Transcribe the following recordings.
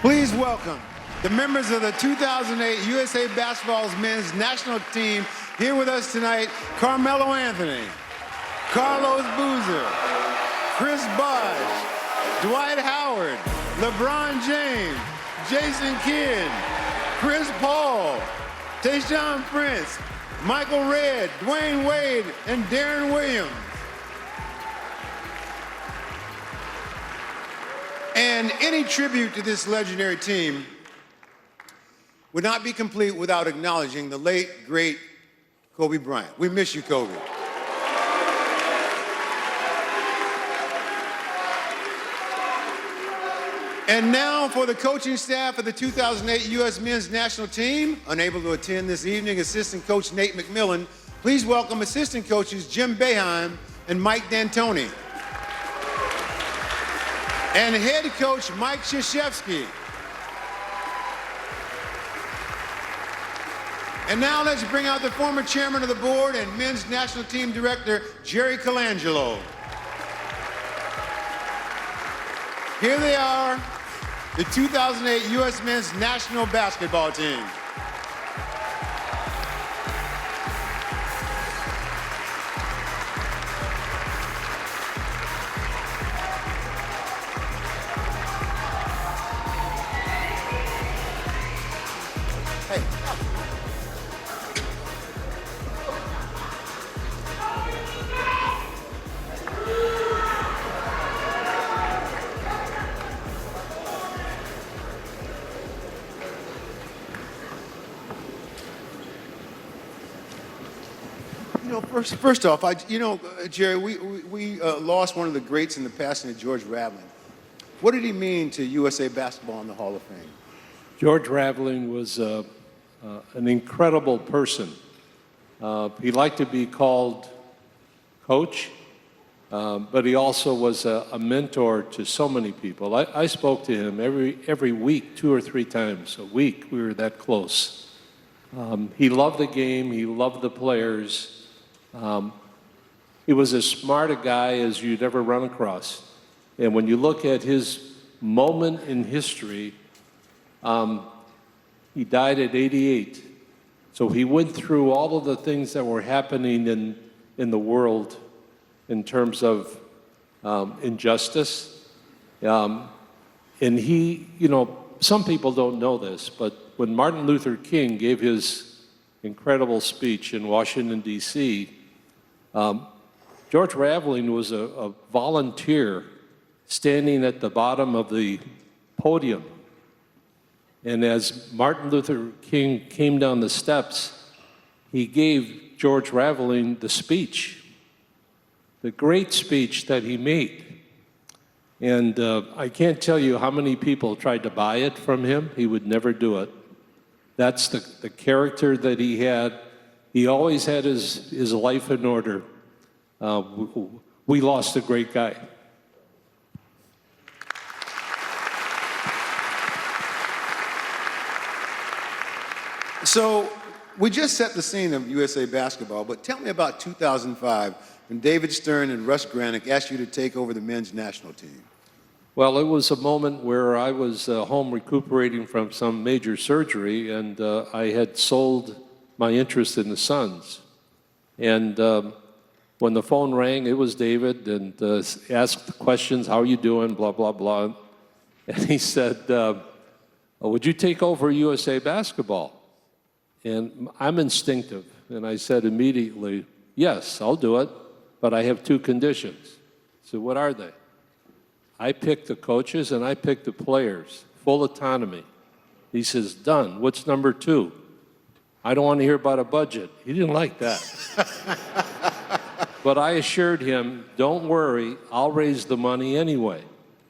Please welcome the members of the 2008 USA Basketball's men's national team here with us tonight: Carmelo Anthony, Carlos Boozer, Chris Bosh, Dwight Howard, LeBron James, Jason Kidd, Chris Paul, Tayshaun Prince, Michael Redd, Dwyane Wade, and Darren Williams. And any tribute to this legendary team would not be complete without acknowledging the late, great Kobe Bryant. We miss you, Kobe. And now for the coaching staff of the 2008 U.S. men's national team. Unable to attend this evening, assistant coach Nate McMillan. Please welcome assistant coaches Jim Boeheim and Mike D'Antoni. And head coach Mike Krzyzewski. And now let's bring out the former chairman of the board and men's national team director, Jerry Colangelo. Here they are, the 2008 U.S. men's national basketball team. First off, Jerry, we lost one of the greats in the passing of George Raveling. What did he mean to USA Basketball in the Hall of Fame? George Raveling was an incredible person. He liked to be called coach, but he also was a mentor to so many people. I spoke to him every week, 2 or 3 times a week. We were that close. He loved the game. He loved the players. He was as smart a guy as you'd ever run across. And when you look at his moment in history, he died at 88. So he went through all of the things that were happening in the world in terms of injustice. And he, some people don't know this, but when Martin Luther King gave his incredible speech in Washington, D.C., George Raveling was a volunteer standing at the bottom of the podium. And as Martin Luther King came down the steps, he gave George Raveling the speech, the great speech that he made. And I can't tell you how many people tried to buy it from him. He would never do it. That's the character that he had. He always had his life in order. We lost a great guy. So we just set the scene of USA Basketball, but tell me about 2005 when David Stern and Russ Granick asked you to take over the men's national team. Well, it was a moment where I was home recuperating from some major surgery, and I had sold my interest in the Suns. And when the phone rang, it was David, and asked questions, how are you doing, blah, blah, blah. And he said, would you take over USA Basketball? And I'm instinctive, and I said immediately, yes, I'll do it, but I have 2 conditions. So what are they? I pick the coaches and I pick the players, full autonomy. He says, done. What's number 2? I don't want to hear about a budget. He didn't like that. But I assured him, don't worry, I'll raise the money anyway,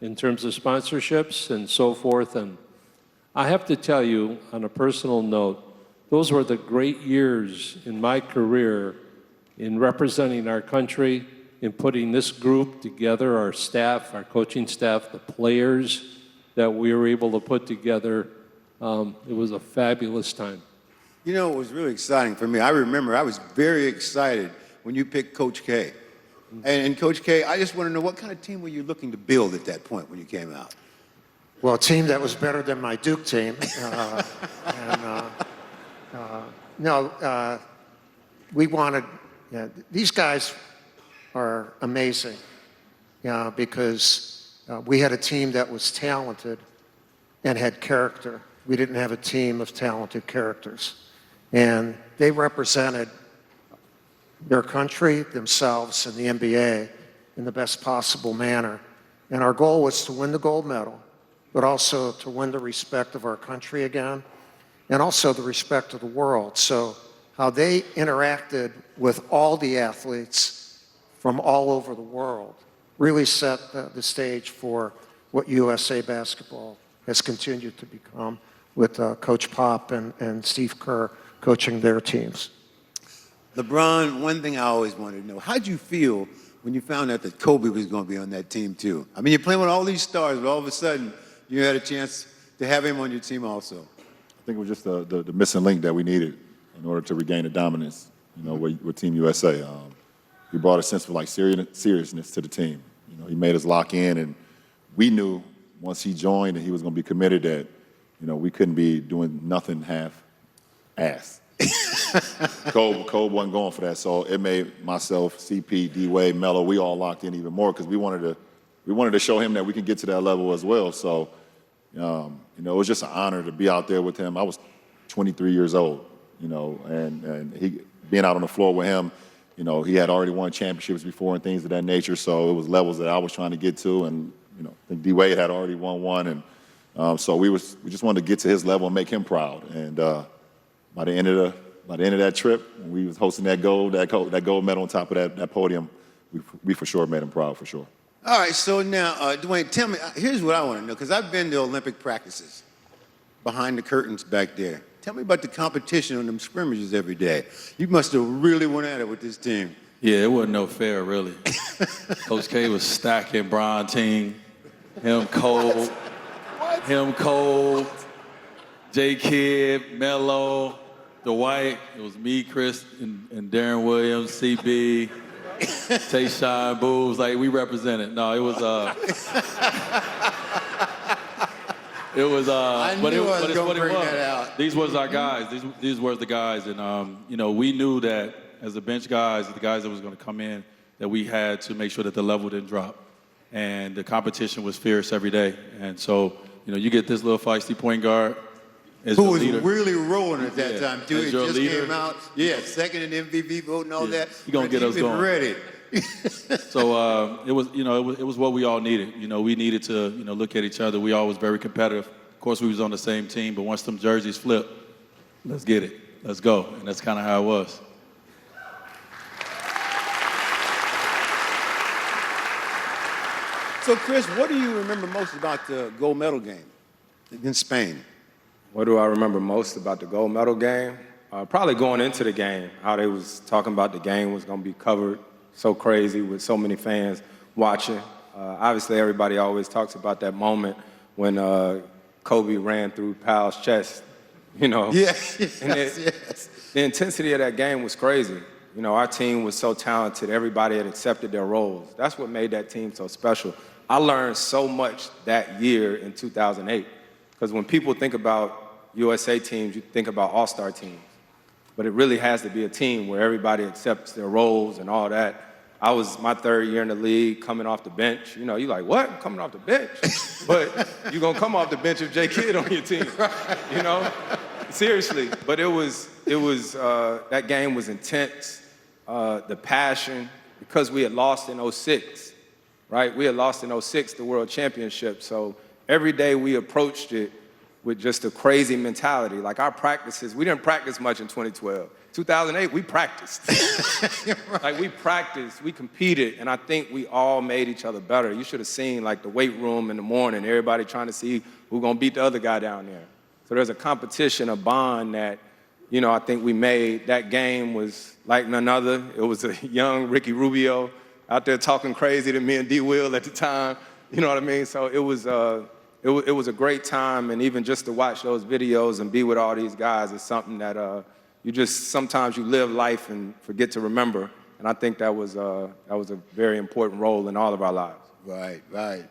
in terms of sponsorships and so forth. And I have to tell you, on a personal note, those were the great years in my career in representing our country, in putting this group together, our staff, our coaching staff, the players that we were able to put together. It was a fabulous time. You know, it was really exciting for me. I remember I was very excited when you picked Coach K. And Coach K, I just want to know, what kind of team were you looking to build at that point when you came out? Well, a team that was better than my Duke team. We wanted, these guys are amazing because we had a team that was talented and had character. We didn't have a team of talented characters. And they represented their country, themselves, and the NBA in the best possible manner. And our goal was to win the gold medal, but also to win the respect of our country again, and also the respect of the world. So how they interacted with all the athletes from all over the world really set the stage for what USA basketball has continued to become with Coach Pop and Steve Kerr coaching their teams. LeBron, one thing I always wanted to know, how'd you feel when you found out that Kobe was going to be on that team too? I mean, you're playing with all these stars, but all of a sudden you had a chance to have him on your team also. I think it was just the missing link that we needed in order to regain the dominance, with Team USA. He brought a sense of seriousness to the team. He made us lock in, and we knew once he joined and he was going to be committed that, we couldn't be doing nothing half-ass. Cole wasn't going for that, so it made myself, CP, D-Wade, Melo, we all locked in even more because we wanted to show him that we can get to that level as well. So, it was just an honor to be out there with him. I was 23 years old, and he being out on the floor with him, he had already won championships before and things of that nature. So it was levels that I was trying to get to, and I think D-Wade had already won one, and so we just wanted to get to his level and make him proud. And by the end of that trip, when we was hosting that gold medal on top of that podium, we for sure made him proud, for sure. All right, so now, Dwyane, tell me, here's what I want to know, because I've been to Olympic practices behind the curtains back there. Tell me about the competition on them scrimmages every day. You must have really went at it with this team. Yeah, it wasn't no fair, really. Coach K was stacking Bron team, him Cole, J. Kidd, Melo, Dwight. It was me, Chris, and Darren Williams, CB, Tayshaun, Boobs. Like, we represented. No, it was but it's what it was. These was our guys. These were the guys, and we knew that as the bench guys, the guys that was going to come in, that we had to make sure that the level didn't drop, and the competition was fierce every day. And so, you get this little feisty point guard. Who was really rolling at that time, too. It just leader. came out. Yeah, second in MVP vote and all that. He gonna get us going. Ready. So it was what we all needed. We needed to look at each other. We all was very competitive. Of course, we was on the same team, but once them jerseys flipped, let's get it, let's go, and that's kind of how it was. So, Chris, what do you remember most about the gold medal game against Spain? What do I remember most about the gold medal game? Probably going into the game, how they was talking about the game was going to be covered so crazy with so many fans watching. Obviously, everybody always talks about that moment when Kobe ran through Powell's chest, Yes. And the intensity of that game was crazy. Our team was so talented. Everybody had accepted their roles. That's what made that team so special. I learned so much that year in 2008. Because when people think about USA teams, you think about all-star teams. But it really has to be a team where everybody accepts their roles and all that. I was my third year in the league, coming off the bench. You're like, what? I'm coming off the bench? But you're going to come off the bench if J. Kidd on your team, Seriously. But it was that game was intense. The passion, because we had lost in 06, right? We had lost in 06, the World Championship. So every day we approached it with just a crazy mentality. Like our practices, we didn't practice much in 2012. 2008, we practiced. Right. Like we practiced, we competed, and I think we all made each other better. You should have seen like the weight room in the morning, everybody trying to see who's gonna beat the other guy down there. So there's a competition, a bond that, I think we made. That game was like none other. It was a young Ricky Rubio out there talking crazy to me and D. Will at the time. You know what I mean? So it was a great time, and even just to watch those videos and be with all these guys is something that sometimes you live life and forget to remember. And I think that was a very important role in all of our lives. Right.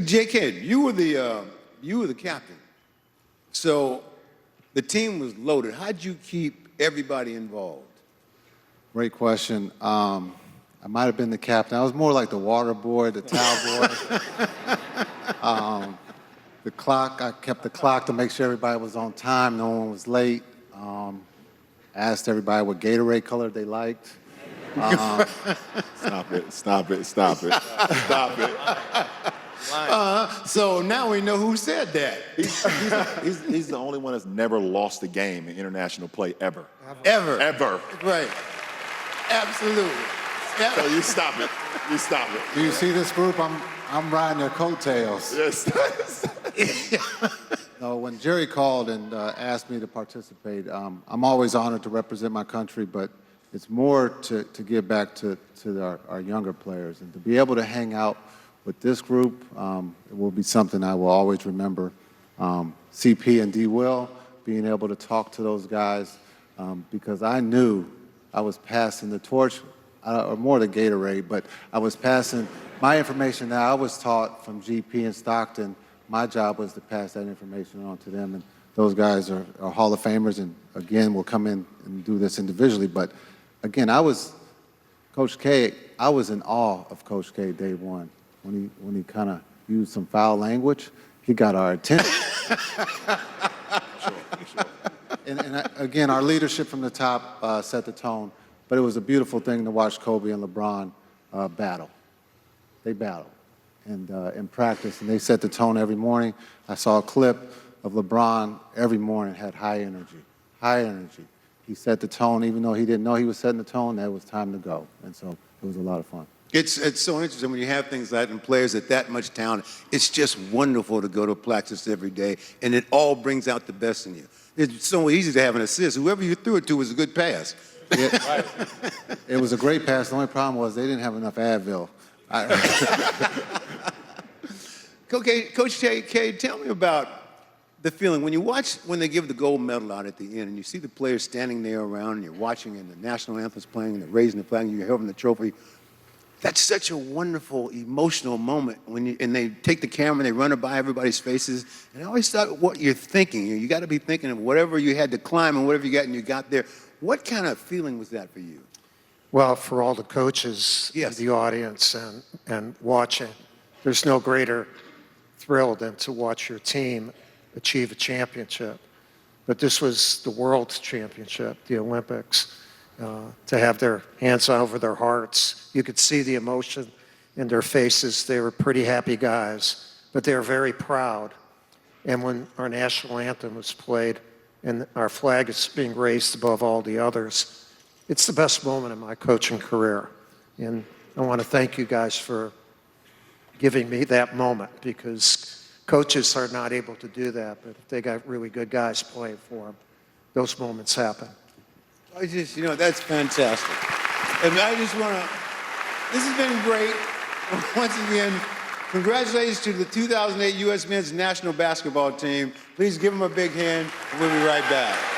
J.K., you were the you were the captain. So the team was loaded. How'd you keep everybody involved? Great question. I might have been the captain. I was more like the water boy, the towel boy. The clock, I kept the clock to make sure everybody was on time, no one was late. Asked everybody what Gatorade color they liked. Stop it, stop it, stop it, stop it. So now we know who said that. He's the only one that's never lost a game in international play ever. Ever. Ever. Right. Absolutely. So you stop it. You stop it. Do you see this group? I'm riding their coattails. Yes. No, when Jerry called and asked me to participate, I'm always honored to represent my country, but it's more to give back to our younger players. And to be able to hang out with this group, it will be something I will always remember. CP and D. Will, being able to talk to those guys, because I knew I was passing the torch, or more the Gatorade, but I was passing my information that I was taught from GP and Stockton. My job was to pass that information on to them, and those guys are Hall of Famers, and again, will come in and do this individually. But again, Coach K, I was in awe of Coach K day one. When he kind of used some foul language, he got our attention. Sure. And again, our leadership from the top set the tone, but it was a beautiful thing to watch Kobe and LeBron battle. They battled and in practice, and they set the tone every morning. I saw a clip of LeBron every morning, had high energy, high energy. He set the tone, even though he didn't know he was setting the tone, that it was time to go. And so it was a lot of fun. It's so interesting when you have things like that and players at that much talent. It's just wonderful to go to practice every day, and it all brings out the best in you. It's so easy to have an assist. Whoever you threw it to was a good pass. It was a great pass. The only problem was they didn't have enough Advil. Okay, Coach K, tell me about the feeling when you watch when they give the gold medal out at the end and you see the players standing there around and you're watching and the national anthem's playing and they're raising the flag and you're holding the trophy. That's such a wonderful, emotional moment and they take the camera and they run it by everybody's faces. And I always thought what you're thinking. You got to be thinking of whatever you had to climb and whatever you got and you got there. What kind of feeling was that for you? Well, for all the coaches Yes. in the audience and watching, there's no greater thrill than to watch your team achieve a championship. But this was the World Championship, the Olympics, to have their hands over their hearts. You could see the emotion in their faces. They were pretty happy guys, but they were very proud. And when our national anthem was played and our flag is being raised above all the others, it's the best moment in my coaching career. And I want to thank you guys for giving me that moment, because coaches are not able to do that, but if they got really good guys playing for them, those moments happen. That's fantastic. And I just want to, this has been great. Once again, congratulations to the 2008 U.S. Men's National Basketball Team. Please give them a big hand, and we'll be right back.